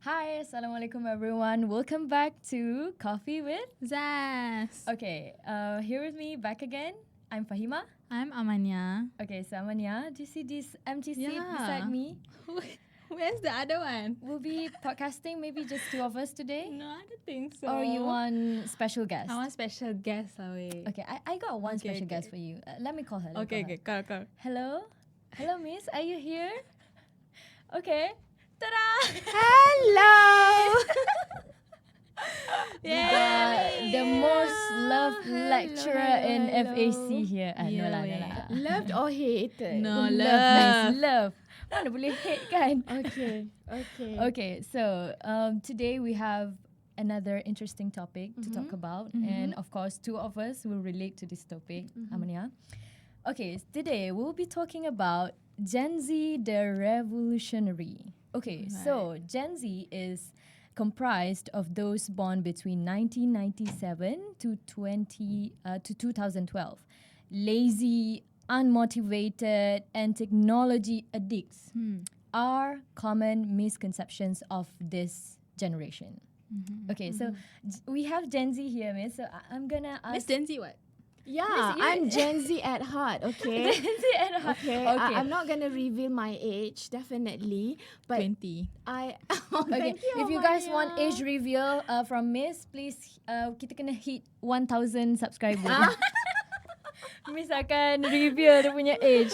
Hi, Assalamualaikum everyone. Welcome back to Coffee with. Zaz. Okay, here with me back again. I'm Fahima. I'm Amanya. Okay, so Amanya, do you see this empty seat Yeah. beside me? Where's the other one? We'll be podcasting, maybe just two of us today. No, I don't think so. Or you want special guest? I want special guest away. Okay, I got one special guest for you. Let me call her. let me Okay, call her. go. Hello? Hello, miss. Are you here? Okay. Ta-da! Hello. The most loved lecturer in hello. FAC here. No Yeah, lah. Loved or hated? No, Love. Love. Mana boleh hate kan? Okay. Okay, so today we have another interesting topic to talk about. And of course, two of us will relate to this topic. Amania. Okay, today we'll be talking about Gen Z the Revolutionary. Okay, so Gen Z is comprised of those born between 1997 to 2012. Lazy, unmotivated, and technology addicts are common misconceptions of this generation. Okay, so we have Gen Z here, miss. So I'm gonna ask. Miss Gen Z what? Yeah, Miss, I'm Gen Z at heart. Okay. Gen Z at heart. Okay. Okay. I'm not gonna reveal my age, definitely. But 20. I. Okay, Thank you, if you guys Amanya. want age reveal from Miss, please kita kena hit 1,000 subscribers. Miss akan reveal dia punya age.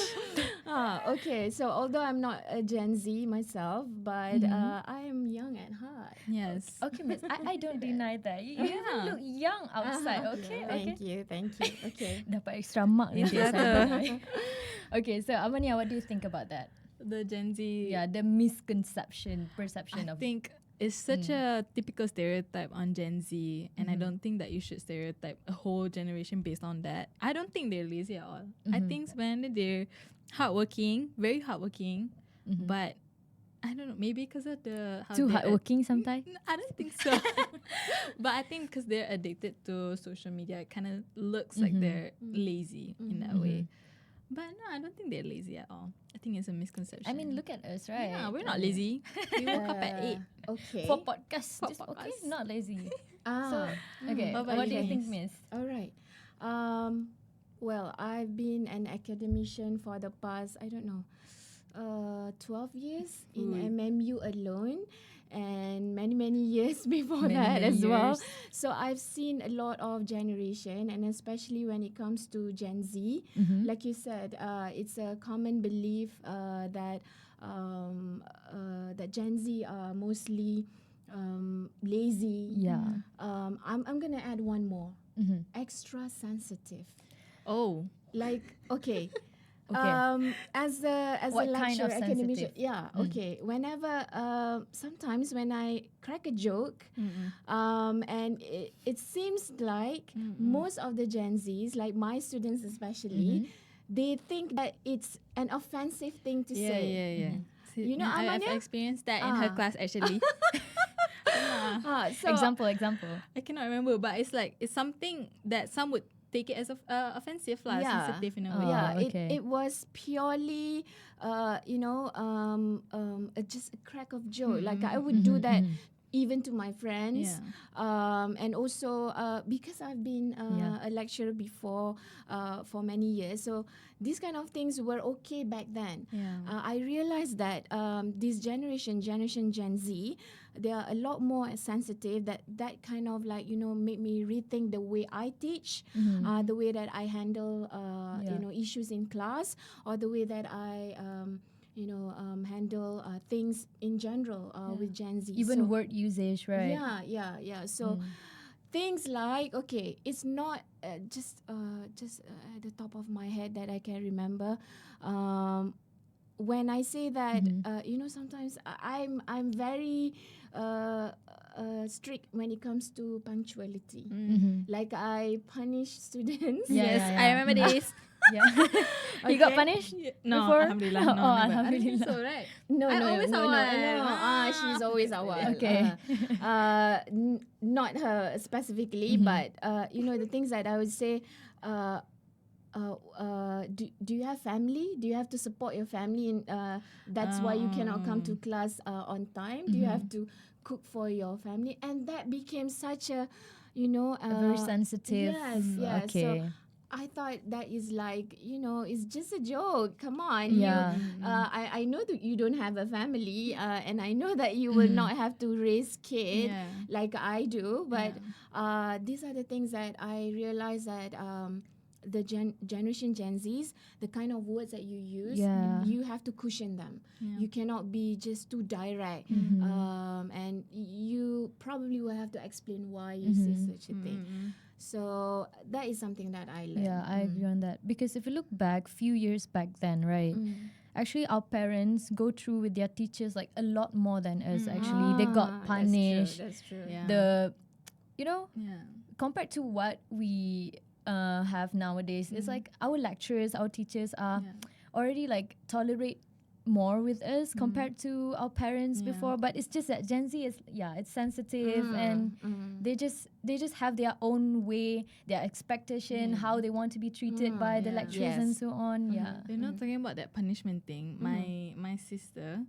Okay. So although I'm not a Gen Z myself, but I am young at heart. Yes. Okay, Miss, I don't deny that. You even look young outside. Okay. Thank you. Okay. Dapat extra mark nanti. Itu saya. Okay, so Amania, what do you think about that? The Gen Z. Yeah, the perception I of. think it's such a typical stereotype on Gen Z, and I don't think that you should stereotype a whole generation based on that. I don't think they're lazy at all. I think when they're hardworking, very hardworking, but I don't know, maybe because of the how Too they're hardworking sometimes. I don't think so. But I think because they're addicted to social media, it kind of looks like they're lazy in that way. But no, I don't think they're lazy at all. I think it's a misconception. I mean, look at us, right? yeah, we're not lazy. We woke up at 8. Okay. For podcast. For Just, okay, podcast. not lazy. Ah. So, okay, What about what do you you think, guys? Miss? All right. Well, I've been an academician for the past, 12 years in Ooh. MMU alone, and many years before Many, that many as well. years. So I've seen a lot of generation, and especially when it comes to Gen Z. Like you said, it's a common belief that that Gen Z are mostly lazy. Yeah. I'm gonna add one more. Extra sensitive. Oh. Like okay. Okay. As a What kind lecturer, of academician, sensitive? okay. Whenever, sometimes when I crack a joke, and it seems like most of the Gen Zs, like my students especially, they think that it's an offensive thing to say. Yeah. You know, I've Amanya? experienced that in her class actually. So Example. I cannot remember, but it's like it's something that some would take it as offensive, sensitive in a way. Yeah, okay. it was purely, just a crack of joke. Like I would do that even to my friends. And also because I've been a lecturer before for many years, so these kind of things were okay back then. I realized that this generation Gen Z, they are a lot more sensitive. That kind of like made me rethink the way I teach, the way that I handle issues in class, or the way that I handle things in general with Gen Z. Even So- word usage, right? Yeah. So things like, okay, it's not just at the top of my head that I can remember. When I say that, sometimes I'm very strict when it comes to punctuality. Like I punish students. Yeah, Yes, yeah. I remember this. Yeah. You got Okay. punished? No, Before? alhamdulillah. Oh, No, never. I don't think alhamdulillah. so, right? No, I always awal. She's always awal. Okay. Not her specifically, but the things that I would say, do you have family? Do you have to support your family? And that's why you cannot come to class on time. Do you have to cook for your family? And that became such a, Very sensitive. Yes, yes. Okay. So I thought that is like, it's just a joke. Come on. Yeah. I know that you don't have a family, and I know that you will not have to raise kids Yeah. like I do. But these are the things that I realize that the generation Gen Zs, the kind of words that you use, Yeah. you have to cushion them. Yeah. You cannot be just too direct. And you probably will have to explain why you say such a thing. So that is something that I learned. Yeah, I agree on that. Because if you look back, few years back then, right? Actually, our parents go through with their teachers like a lot more than us. Actually, they got punished. That's true. Yeah. Yeah. Compared to what we have nowadays, it's like our lecturers, our teachers are already like tolerate more with us compared to our parents before. But it's just that Gen Z is it's sensitive and they just have their own way, their expectation, how they want to be treated by the lecturers and so on. You know, talking about that punishment thing, my sister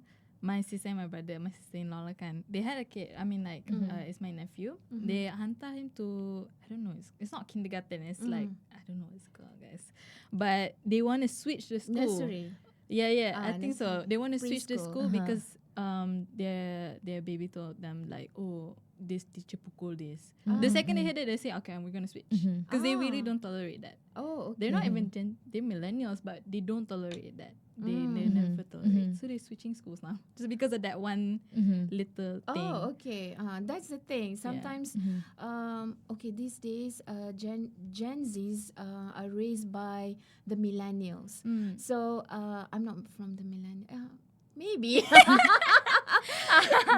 and my brother, my sister-in-law lah kan, they had a kid. I mean, like, it's my nephew. They hantar him to, I don't know, it's not kindergarten. It's like, I don't know what it's called, guys. But they want to switch the school. Nursery. Yeah, I think so. They want to switch the Preschool. school because their baby told them like, oh, this teacher pukul this. The second they heard it, they say, okay, we're gonna switch because they really don't tolerate that. Oh, okay. They're not even they're millennials, but they don't tolerate that. They never tolerate. So they're switching schools now just because of that one little thing. Oh, okay. That's the thing. Sometimes, okay, these days, Gen Zs are raised by the millennials. So I'm not from the millennial. Maybe.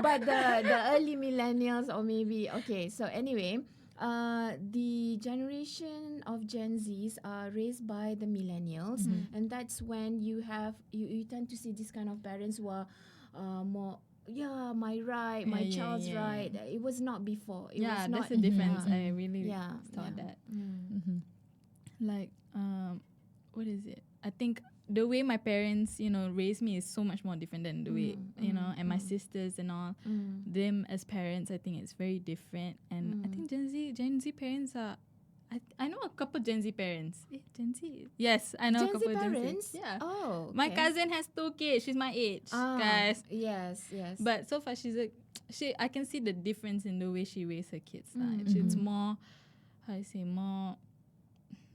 But the early millennials, or maybe, okay. So anyway, the generation of Gen Zs are raised by the millennials, and that's when you tend to see this kind of parents who are more, my right, my child's right. It was not before. It was not, that's the difference. I really saw that. Like, what is it? I think the way my parents, raised me is so much more different than the way, and my sisters and all, them as parents, I think it's very different. And I think Gen Z parents are, I know a couple Gen Z parents. Gen Z? Yes, I know Gen a couple Z Gen parents? Z. Yeah. Oh, okay. My cousin has 2 kids. She's my age, guys. Yes. But so far, I can see the difference in the way she raised her kids. It's more, how I say, more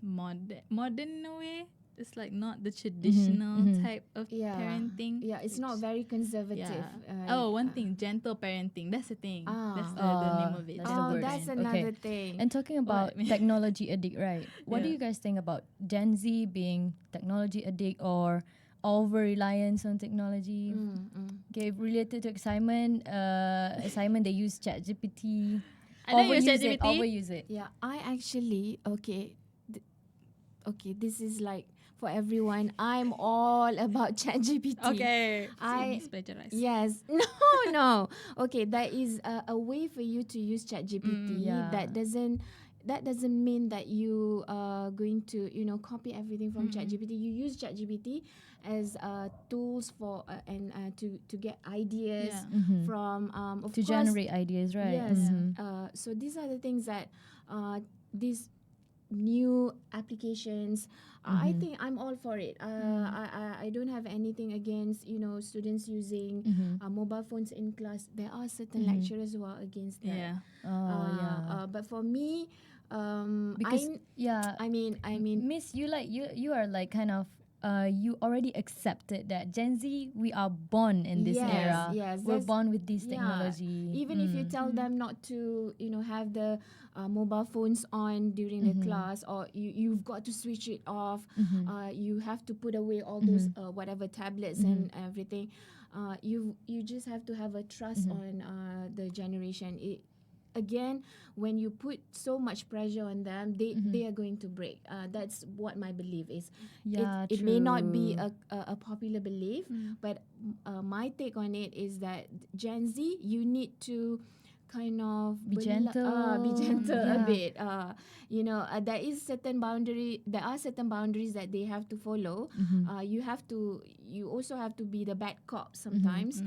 modern in a way. It's like not the traditional type of parenting. Yeah, it's not very conservative. One thing, gentle parenting. That's the thing. That's the name of it. That's the word. That's another thing. And talking about technology addict, right? What do you guys think about Gen Z being technology addict or over-reliance on technology? Okay, related to assignment, they use ChatGPT. I don't use ChatGPT. Overuse it. Yeah, I actually, okay, this is like for everyone. I'm all about ChatGPT. Okay. I plagiarize. Yes. No. Okay, that is a way for you to use ChatGPT. That doesn't mean that you are going to copy everything from ChatGPT. You use ChatGPT as tools for and to get ideas from of to course, generate ideas, right? Yes. So these are the things that these new applications. I think I'm all for it. I don't have anything against students using mobile phones in class. There are certain lecturers who are against that. But for me, because I mean, Miss, you are like kind of you already accepted that Gen Z, we are born in this era. Yes, we're born with this technology. Even if you tell them not to, have the mobile phones on during the class, or you've got to switch it off. You have to put away all those whatever tablets and everything. You just have to have a trust on the generation. Again, when you put so much pressure on them, they are going to break. That's what my belief is. It may not be a popular belief, but my take on it is that Gen Z, you need to kind of Be gentle. be gentle a Yeah. bit. There is certain boundary. There are certain boundaries that they have to follow. You also have to be the bad cop sometimes,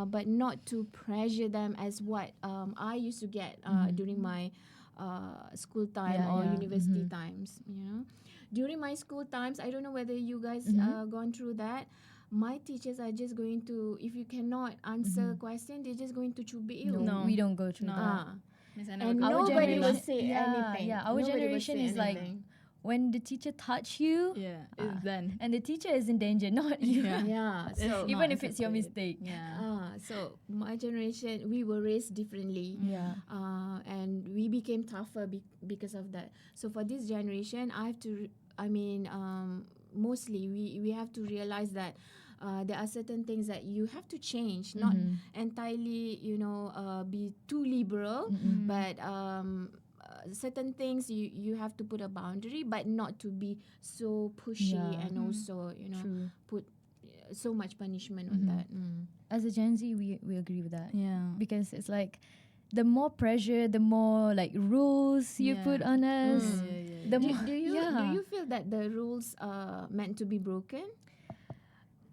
but not to pressure them as what I used to get during my school time Yeah, or yeah. university times. During my school times, I don't know whether you guys gone through that. My teachers are just going to, if you cannot answer a question, they're just going to cubit you. No, we don't go through No. that. Miss, I never And got Our to nobody will generation- say yeah, anything. yeah, our Nobody will generation say is like- anything. When the teacher touch you, Yeah, it's done. and the teacher is in danger, not you. Yeah. Yeah. So Even not if it's your accepted. mistake. Yeah. so my generation, we were raised differently. Yeah. And we became tougher because of that. So for this generation, mostly we have to realize that there are certain things that you have to change, not entirely, be too liberal, but certain things you have to put a boundary, but not to be so pushy Yeah. and also, True. put so much punishment on that. As a Gen Z, we agree with that. Yeah. Because it's like the more pressure, the more like rules you Yeah. put on us. The Do, more, do you yeah. do you feel that the rules are meant to be broken?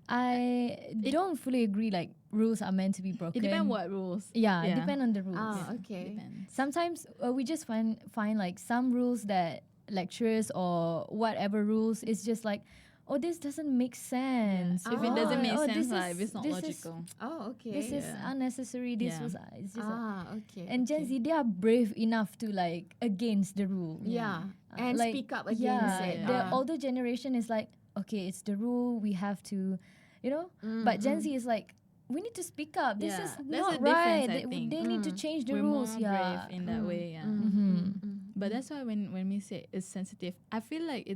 I don't fully agree like rules are meant to be broken. It depends what rules. Yeah, Yeah. depend on the rules. Okay. Depends. Sometimes we just find like some rules that lecturers or whatever rules is just like, oh, this doesn't make sense. If it doesn't make Oh, sense, this like, if is- it's not this is- logical. Oh, okay. This is Yeah. unnecessary. This Yeah. was it's just Okay. and Gen Z, they are brave enough to like against the rule. Yeah. And Like, speak up against yeah, it. the older generation is like, okay, it's the rule. We have to, But Gen Z is like, we need to speak up. This Yeah, is that's not the difference, right. I They, think. they need to change the We're rules. more Yeah. brave in that way. Yeah. But that's why when we say it's sensitive, I feel like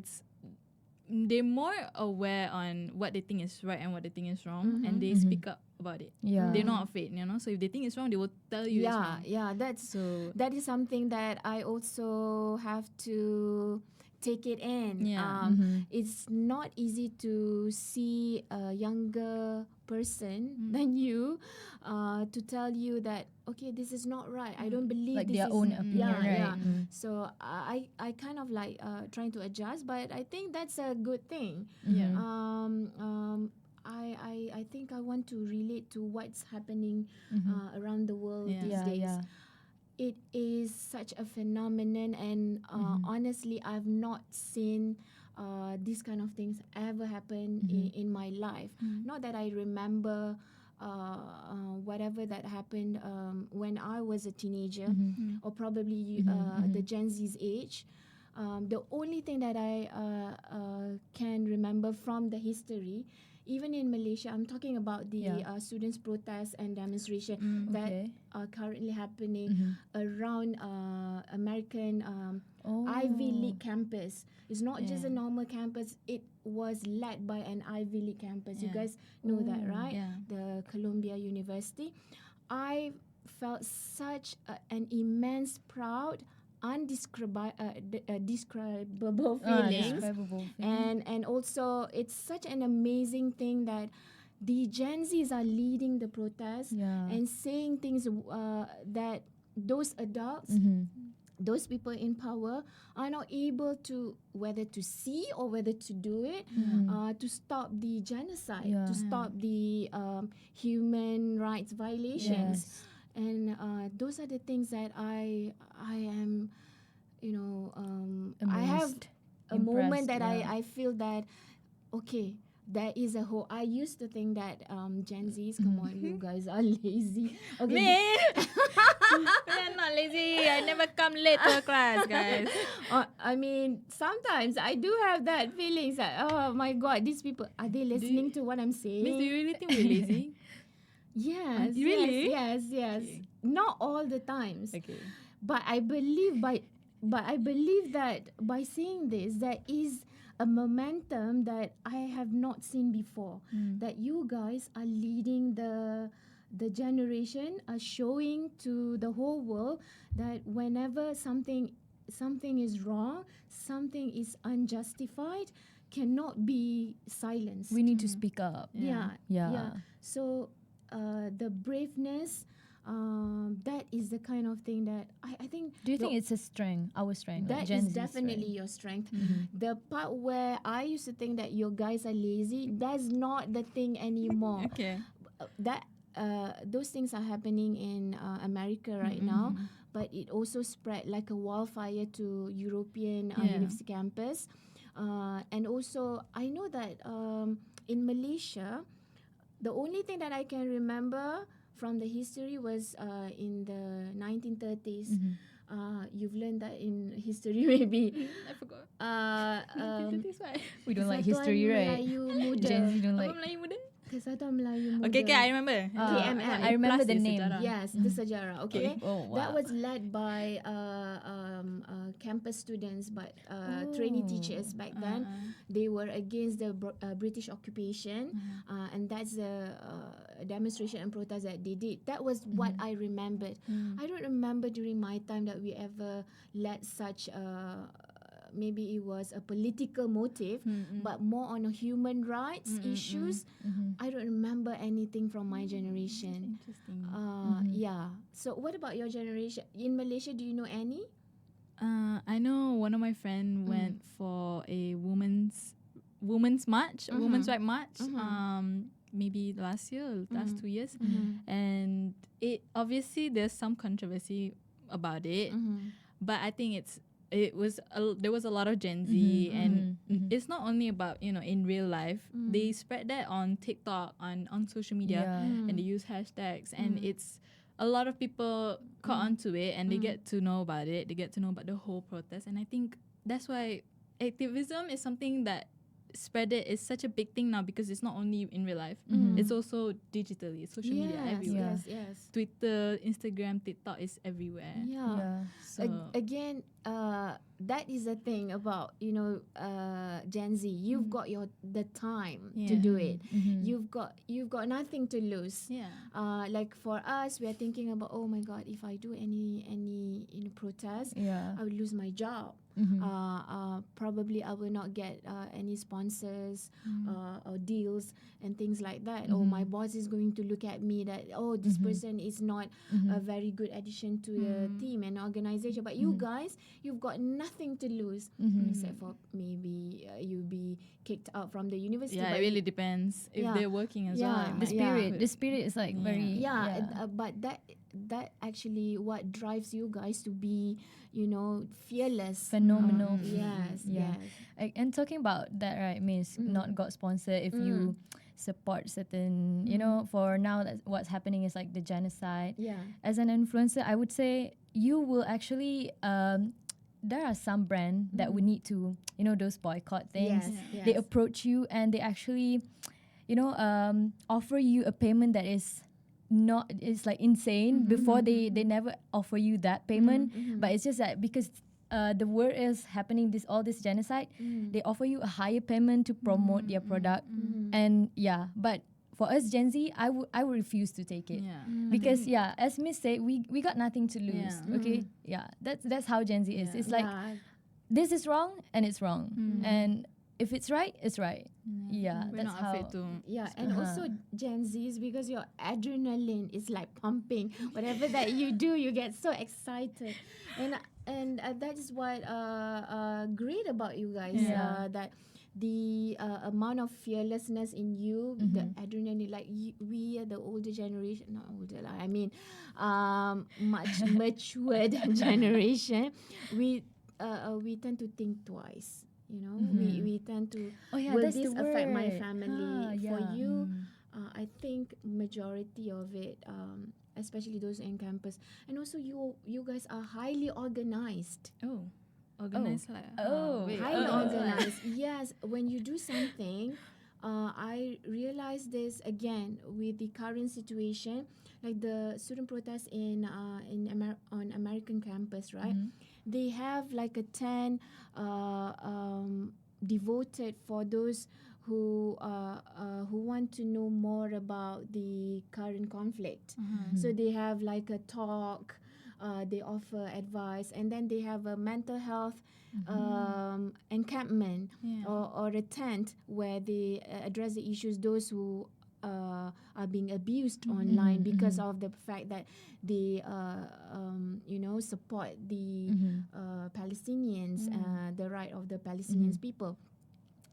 they're more aware on what they think is right and what they think is wrong, and they speak up about it. Yeah. They're not afraid, So if they think it's wrong, they will tell you it's wrong. Yeah, that is something that I also have to take it in. Yeah. It's not easy to see a younger person than you to tell you that, okay, this is not right. I don't believe Like this their is own opinion, right? Yeah. So I kind of like trying to adjust, but I think that's a good thing. Yeah. I think I want to relate to what's happening around the world Yeah. these Yeah, days. yeah. It is such a phenomenon, and honestly, I've not seen these kind of things ever happen in my life. Not that I remember whatever that happened when I was a teenager, or probably the Gen Z's age. The only thing that I can remember from the history, even in Malaysia, I'm talking about the students' protests and demonstration that Okay. are currently happening around American Ivy League campus. It's not just a normal campus. It was led by an Ivy League campus. You Yeah. guys know that, right? Yeah. The Columbia University. I felt such an immense, proud, indescribable feelings. Indescribable And also, it's such an amazing thing that the Gen Zs are leading the protest Yeah. and saying things that those adults, those people in power, are not able to, whether to see or whether to do it, to stop the genocide, Yeah. to stop the human rights violations. Yes. And those are the things that I am, I have Amazed. a moment Impressed, that yeah. I feel that, okay, there is a whole. I used to think that Gen Zs, come on, you guys are lazy. Okay, Me? I'm not lazy. I never come late to a class, guys. I mean, sometimes I do have that feelings that, oh my God, these people, are they listening to what I'm saying? Miss, do you really think we're lazy? Yes, Really? yes. Okay. Not all the times. Okay. But I believe that by saying this, there is a momentum that I have not seen before. That you guys are leading the generation, are showing to the whole world that whenever something is wrong, something is unjustified, cannot be silenced. We need to speak up. Yeah. Yeah. So the braveness, that is the kind of thing that I think. Do you think it's a strength, our strength? That like Gen is Z's definitely strength? your strength. The part where I used to think that you guys are lazy, that's not the thing anymore. Okay. That those things are happening in America right now, but it also spread like a wildfire to European university campus. And also, I know that in Malaysia, the only thing that I can remember from the history was in the 1930s. You've learned that in history maybe. I forgot. Uh, We don't like Kesatuan history, right? Melayu Muda. Gen Z don't Apa like. Melayu muda? Kesatuan Melayu Muda. Okay, I remember. KMM. I remember Plus the is name. sejarah. Yes, the sejarah. Okay, Oh, that wow. was led by campus students, but trainee teachers back then. They were against the British occupation, and that's the demonstration and protest that they did. That was what I remembered. I don't remember during my time that we ever led such. Maybe it was a political motive, but more on a human rights issues. I don't remember anything from my generation. Interesting. Yeah. So what about your generation? In Malaysia, do you know any? I know one of my friend went for a women's march, women's right march. Maybe last year, last 2 years, and it obviously there's some controversy about it, but I think there was a lot of Gen Z, and it's not only about in real life. They spread that on TikTok, on social media, and they use hashtags, and it's a lot of people caught onto it, and they get to know about it. They get to know about the whole protest, and I think that's why activism is something that spread it is such a big thing now, because it's not only in real life, it's also digitally, social media everywhere. Yes. Twitter, Instagram, TikTok is everywhere. Yeah. So Again, that is the thing about Gen Z. You've got the time to do it. You've got nothing to lose. Yeah. Like for us, we are thinking about, oh my God, if I do any protest, I will lose my job. Probably I will not get any sponsors or deals and things like that. Or my boss is going to look at me that, oh, this person is not a very good addition to the team and organization. But you guys, you've got nothing to lose, except for maybe you'll be kicked out from the university. Yeah, but it really depends if they're working as well. It might- the spirit is like very but that actually what drives you guys to be fearless, phenomenal. Yes. And talking about that, right, means not got sponsored if you support certain, for now that's what's happening is like the genocide. As an influencer, I would say you will actually there are some brands that would need to, those boycott things. They approach you and they actually, offer you a payment that is not, it's like insane. Before they never offer you that payment, but it's just that because the word is happening, all this genocide, they offer you a higher payment to promote their product. And but for us Gen Z, I would refuse to take it. Because as Miss said, we got nothing to lose. Okay, that's how Gen Z is. It's like this is wrong and it's wrong, and if it's right, it's right. We're That's not how. afraid to. And also Gen Zs, because your adrenaline is like pumping. Whatever that you do, you get so excited, and that is what great about you guys. That the amount of fearlessness in you, the adrenaline, like we are the older generation, not older, like, I mean, much matured generation. We tend to think twice. We tend to, will that's this the affect my word. family? For you, I think majority of it, especially those in campus, and also you guys are highly organized. Organized like wait, Highly organized. Yes, when you do something, I realize this again with the current situation, like the student protest on American campus, right? They have like a tent devoted for those who want to know more about the current conflict. So they have like a talk. They offer advice, and then they have a mental health encampment or a tent where they address the issues, those who are being abused online because of the fact that they support the Palestinians, the right of the Palestinians people.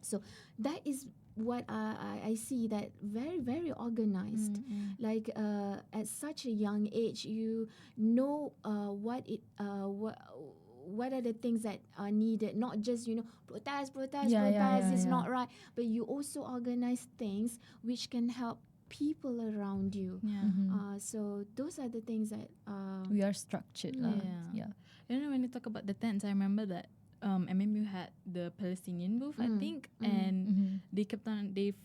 So that is what I see, that very, very organized. Like at such a young age, you know what are the things that are needed, not just protest is not right, but you also organize things which can help people around you. So those are the things that we are structured. When you talk about the tents, I remember that MMU had the Palestinian booth, I think, and they kept on, gave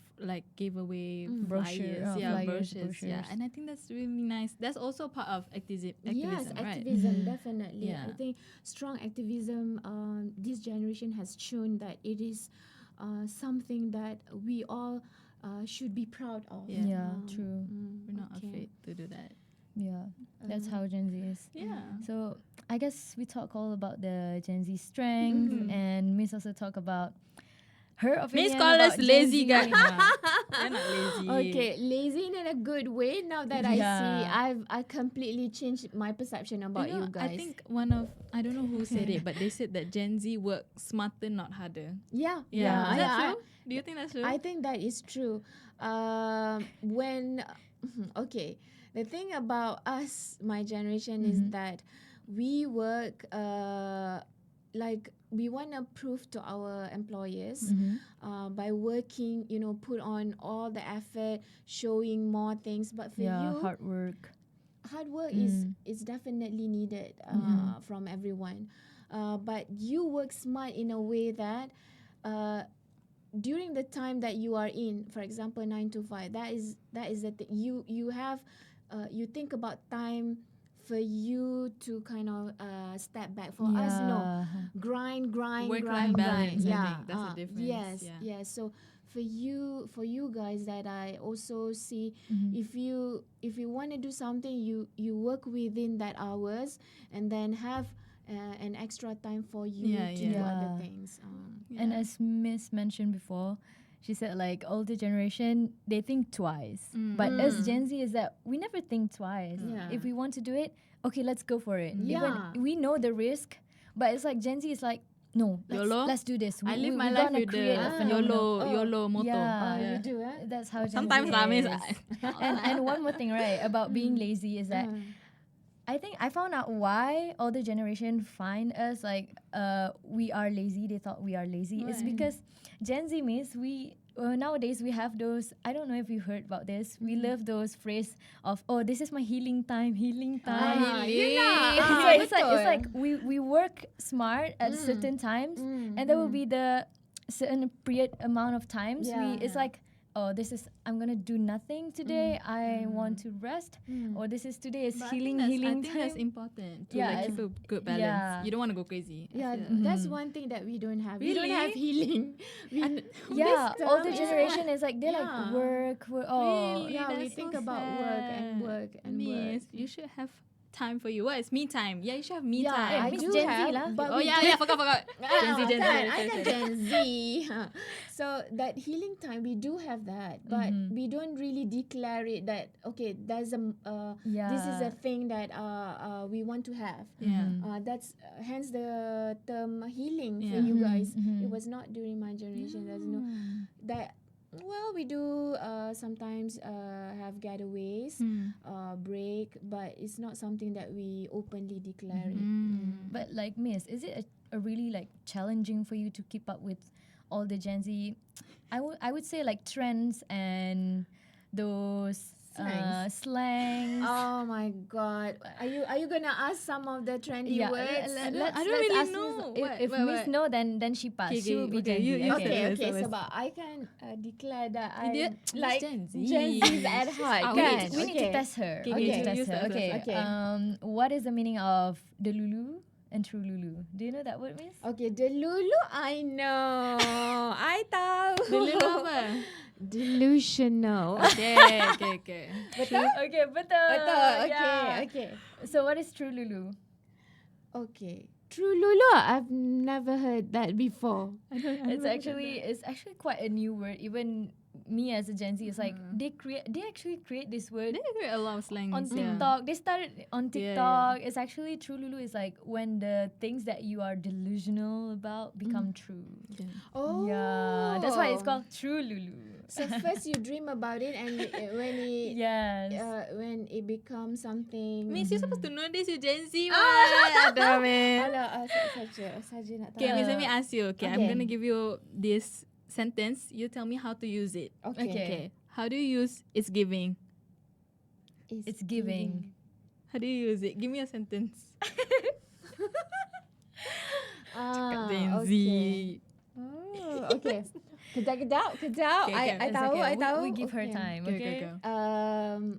away brochures, brochures, and I think that's really nice. That's also part of activism, yes, right? activism, definitely. I think strong activism, this generation has shown that it is something that we all should be proud of. True. We're not afraid to do that. That's how Gen Z is. So I guess we talk all about the Gen Z strength, and Miss also talk about her opinion. Miss call about us Gen lazy, Z. guys. We're not lazy. Okay, lazy in a good way. Now that I see, I completely changed my perception about you guys. I think I don't know who said it, but they said that Gen Z work smarter, not harder. Is that true? Do you think that's true? I think that is true. The thing about us, my generation, is that we work we want to prove to our employers by working, put on all the effort, showing more things. But for you, hard work is definitely needed from everyone. But you work smart in a way that during the time that you are in, for example, 9 to 5, that is the thing. You have you think about time for you to kind of step back. For us, no, grind. Work-life balance. I think that's the difference. Yes. So for you guys, that I also see, if you want to do something, you work within that hours, and then have an extra time for you to do other things. And as Miss mentioned before, she said older generation, they think twice. But as Gen Z is that we never think twice. If we want to do it, okay, let's go for it. Even we know the risk, but it's like Gen Z is like, no, let's do this. I live my life with the YOLO motto. You do it? That's how Gen sometimes Z is. And one more thing, right, about being lazy is that I think I found out why older generation find us we are lazy. They thought we are lazy. It's because Gen Z means nowadays we have those. I don't know if you heard about this. We love those phrase of, oh, this is my healing time. It's like we work smart at certain times, and there will be the certain period amount of times it's like, oh, I'm gonna do nothing today. I want to rest. Or today is healing I time. think that's important to keep a good balance. You don't want to go crazy. That's one thing that we don't have. Really? We don't have healing. Older generation is like, they like work. Really? We think about work and Miss, work. you should have time for you. What is me time? Yeah, you should have me Yeah, time. I Miss do Gen Z have, lah. but forgot. Gen Z. I got Gen Z. So that healing time, we do have that, but we don't really declare it that, okay, there's this is a thing that we want to have. That's hence the term healing for you guys. It was not during my generation. There's no that. Well, we do sometimes have getaways, break, but it's not something that we openly declare it. But Miss, is it a really challenging for you to keep up with all the Gen Z? I would say trends and those slangs. Oh my God! Are you gonna ask some of the trendy words? I don't really know. If Miss know, then she pass. She will be Gen Z. Okay. So but I can declare that I like Gen Z. Gen Z's at heart. We need to test her. Okay. What is the meaning of the Lulu and True Lulu? Do you know that word, Miss? Okay, the Lulu I know. I tahu. The Lulu apa? Delusional. Okay. Betul? Okay, betul. Okay. So what is True Lulu? Okay. True Lulu, I've never heard that before. It's actually quite a new word. Even me as a Gen Z is like they actually create this word They create a lot of slangs on TikTok. They started on TikTok. It's actually true Lulu is like when the things that you are delusional about become true. Oh. Yeah, that's why it's called true Lulu. So first you dream about it, and when it Yes. when it becomes something. Miss, you're supposed to know this, you Gen Z. Damn it. Alah, saja nak tahu. Okay, Miss, let me ask you. Okay, I'm Okay. gonna give you this sentence. You tell me how to use it. Okay. How do you use it's giving? It's giving. How do you use it? Give me a sentence. Gen Z. Okay. Oh, okay. Kejap. Okay, I tahu. We give her Okay. time, Go, okay? go, go.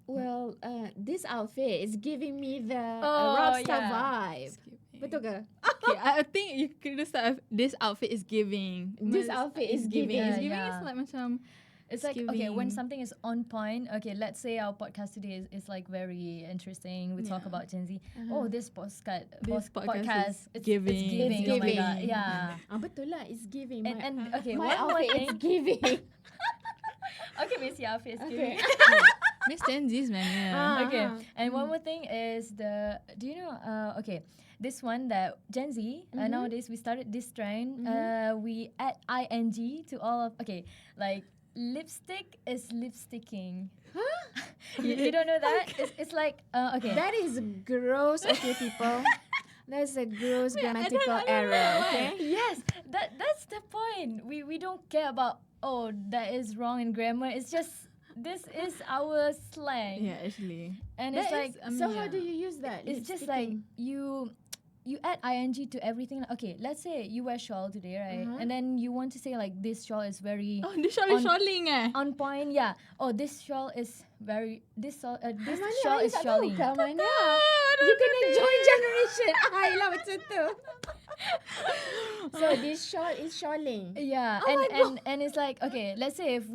Well, this outfit is giving me the Oh, rockstar yeah. vibe. It's giving. Betul ke? Okay, I think you could just start with, this outfit is giving. This outfit is giving. It's Yeah, giving yeah. is like macam It's like, okay, when giving. something is on point, okay, let's say our podcast today is like very interesting. We talk Yeah. about Gen Z. Oh, this podcast, This podcast podcast is it's giving. giving. It's Oh my God. giving. Yeah. Betul lah, it's giving. And okay, my one more outfit thing. is giving. Okay, Miss, your outfit is giving. Miss Gen Z's man, yeah. Okay, and one more thing is do you know, okay, this one that Gen Z, nowadays we started this trend, we add ing to all of, okay, like lipstick is lipsticking. Huh? You don't know that? It's like, okay. That is gross, okay, people. That's a gross grammatical error, okay? Yes, that's the point. We don't care about, oh, that is wrong in grammar. It's just, this is our slang. Yeah, actually. And That it's like, is- so how do you use that? it's just like you add ing to everything. Okay, let's say you wear shawl today, right? And then you want to say like this shawl is very Oh, this shawl is shawling on point. Yeah. Oh, this shawl is very this shawl Mana shawl I is tak tahu shawling. ke mana? You kena join generation. Lah macam tu. So this shawl is shawling. Yeah, and it's like, okay, let's say if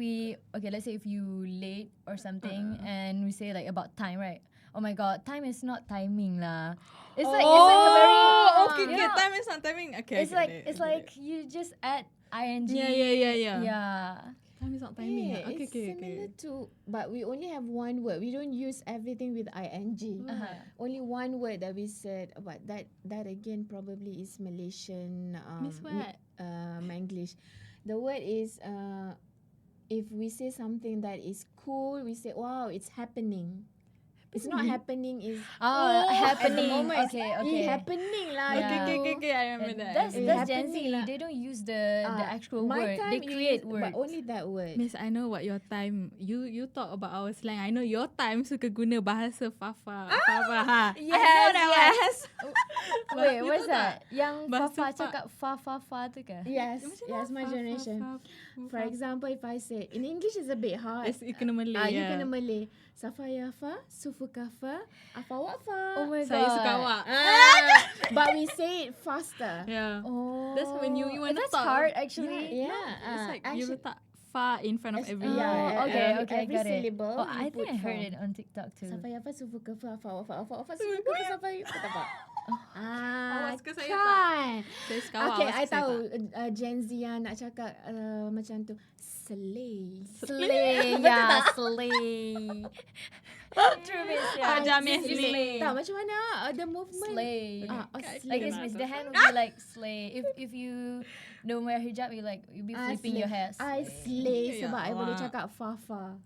you late or something and we say like about time, right? Oh my God, time is not timing lah. It's like a very okay, you okay. know, Time is not timing. Okay, it's I like get it, it's I get like it. you just add ing. Yeah. Yeah. Time is not timing. Yeah, Okay, it's okay, similar okay. to, but we only have one word. We don't use everything with ing. Only one word that we said. But that again probably is Malaysian. Miss what? Manglish. The word is if we say something that is cool, we say, wow, it's happening. It's not happening. Is Happening. At the moment, Okay. it's happening lah. Yeah. Okay. I remember that. That's It's Gen Z. happening lah. They don't use the actual my word. time They you create use, words. but only that word. Miss, I know what your time. You talk about our slang. I know your time suka guna bahasa Fafa. Fafa ha. I know that one. Wait, You what's tahu tak? that? Yang Bahasa Fafa Fa- cakap fa tu ke? Yes, Macam yes, mana? my Fa, generation. fa. For example, if I say in English is a bit hard. Yes, you kena Malay. You yeah. kena Malay. Safa yafa, sufu kafa, afa wafa. Oh my Saya God. suka awak. But we say it faster. Yeah. Oh, That's when you want to that's talk. hard actually. Yeah, It's like you actually- letak fa in front of every Oh, word. okay, every got it. syllable Oh, you I think put I heard fa. it on TikTok too. Safa yafa, sufu kafa, afa wafa, afa wafa, sufu kafa, safa yafa. Apa? Awak suka saya tak? Kan. Saya suka awak. Okay, awak I suka saya tahu tak? Gen Z yang nak cakap macam tu. Slay. Slay, yeah, slay. True, Miss. Yeah, Ajar, Miss, slay. Tak, macam mana the movement? Slay. Slay. Like this, Miss. The hand would be like slay. If you don't wear hijab, you be flipping your hair. I slay Ya sebab I boleh Allah. cakap fafa.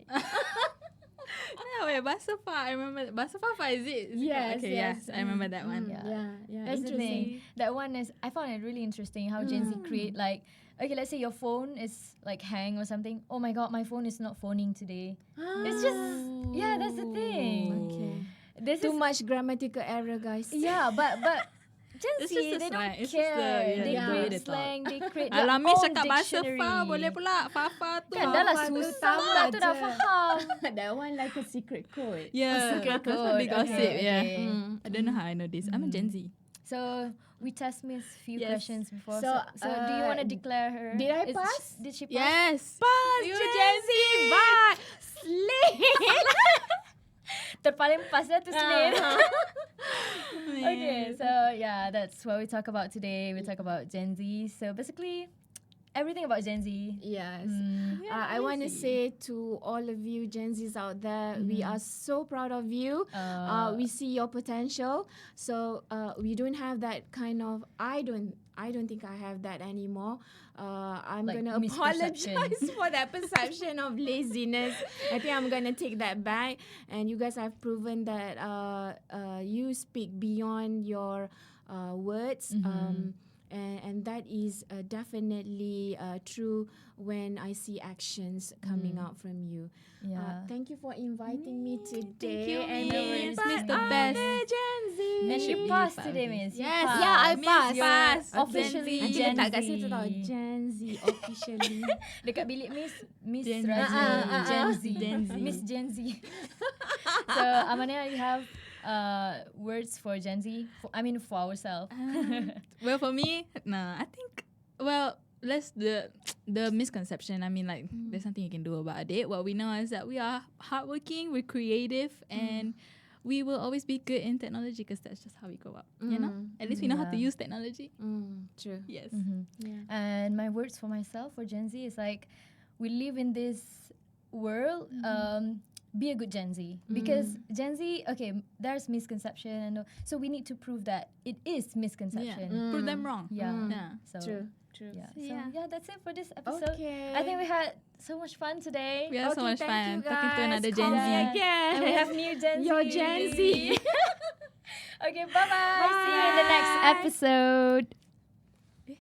Yeah, wait, bahasa fa. I remember bahasa Fafa. Is it? Yes, Okay, yes. I remember that one. Yeah. Yeah. That's the Interesting. thing. That one is, I found it really interesting how Gen Z create like, okay, let's say your phone is like hang or something. Oh my God, my phone is not phoning today. It's just, yeah, that's the thing. Okay. This Too is, much grammatical error, guys. yeah, but Gen It's Z, just the they slang. don't It's just the- care. yeah, They the way create they talk. slang, they create their Alah, Miss own cakap bahasa dictionary. fa boleh pula. Fafa tu. Kan dah lah Fafa tu susah tambah pula tu dah je. faham. That one like a secret code. Yeah, secret that's what they code. gossip. Okay, Yeah. okay. I don't know how I know this. I'm a Gen Z. So we test Miss few Yes. questions before. So, So do you want to declare her? did I Is- pass? Did she pass? Yes. Pass, You Gen Gen Z, Z. bye. Slay. Terpaling pas dah tu slay. Man. Okay, so yeah, that's what we talk about today. We talk about Gen Z. So basically, everything about Gen Z. Yes. Yeah, I want to amazing. say to all of you Gen Zs out there, we are so proud of you. We see your potential. So we don't have that kind of. I don't think I have that anymore. I'm Like gonna misperception. apologize for that perception of laziness. I think I'm gonna take that back. And you guys have proven that you speak beyond your words. And that is definitely true when I see actions coming out from you. Yeah. Thank you for inviting me today. Thank you, and Miss. being Miss part the of best. the Gen Z. And should you be passed part of today, this. Miss. You Yes, passed. yeah, I Miss passed. Pass. Officially Nanti Gen letak kat Z. situ tau, Gen Z officially. Dekat bilik Miss Gen Z. Raja. Gen Z. Gen Z. Miss Gen Z. So Amania, you have words for Gen Z? For ourselves. Well, for me, I think, the misconception. I mean, like, there's nothing you can do about it. What we know is that we are hardworking, we're creative, and we will always be good in technology because that's just how we grow up. You know, at least we know how to Yeah. use technology. True. Yes. Yeah. And my words for myself, for Gen Z, is like, we live in this world. Be a good Gen Z, because Gen Z, okay, there's misconception, so we need to prove that it is misconception. Prove them wrong. Yeah. Yeah. So True. yeah. So, So yeah. yeah, that's it for this episode. Okay. I think we had so much fun today. We had so much thank fun you talking to guys. another Call Gen me Z. again. And we have new Gen Z. Your Gen Z. Okay, bye-bye. See you in the next Bye. episode.